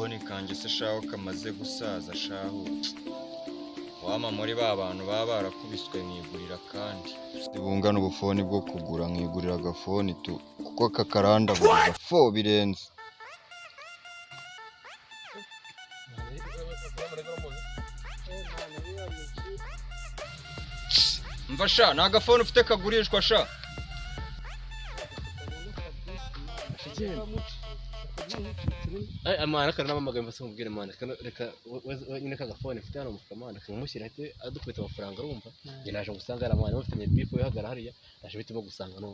agafoni kanjye se shaho kamaze gusaza shaho. Wama muri ba bantu baba barakubiswe mwigurira kandi. Sibungana ubufoni bwo kugura mwigurira agafoni tu kuko kakaranda buri fo birenze. Mva sha na agafoni ufite kagurishwa sha. Amana kana n'amagambo se mubwire mana reka nyine kagafone mfite hano mufuka mana kamushyira ate adukubita amafaranga urumva nge naje gusanga ari amana bafite beef we hagara hariya naje bitimo gusanga no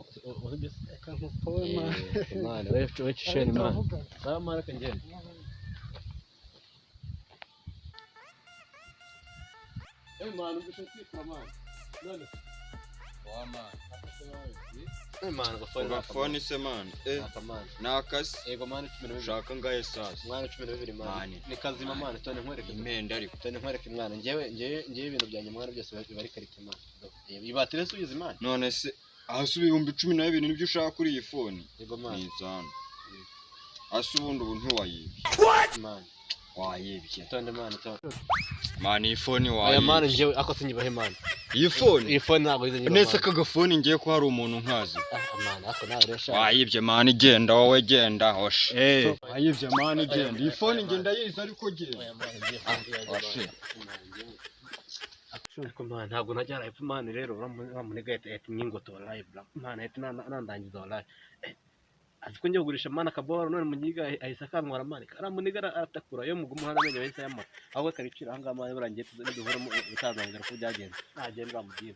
mana we chisheni mana mana kangene mana ubishoti mana none wa mana agafoni se mana nakasi yego mana 12 ushaka ngaye sasa mwana 12 mana ni kazima mana tone nkwereke imenda ariko tone nkwereke mwana ngewe ibintu byanjye mwana byose bari karike mana ibatire subiza imana none se ahasubi 12 nibyo ushaka kuri iyi foni yego mana nizana asubundi ubu ntiwayibye mana wayibye tonde mana tonde mana iyi foni aya wayibye mana ngewe ako sinyibahe mana iyi foni ntabwo izenye nese kagafoni ngiye ko hari umuntu nkazi mana ako nawe resha wayibye mana igenda wowe genda hoshe wayibye mana igenda iyi foni ngenda yiza ariko genda ko mana ntabwo najyara epfo mana rero uramunega eti nyingoto live mana eti nandangiza live aziko njye kugurisha mana kaboro none munyiga ahisa kantwara mana aramunigara atakura yo mugumu hana amenyo yahise yamara aho karicira hanga mana burangiye tuduhuramo bitazangira ko byagenze nagenda bamugiye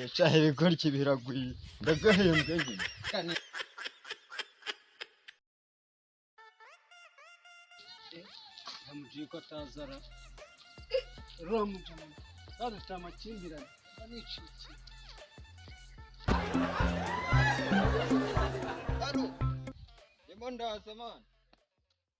ya cyahe bigora kibiragwiye ndagahembwe nyine amujiko tazara romujana bado tamakimbirana baniciki Alo, ndimo ndaza man.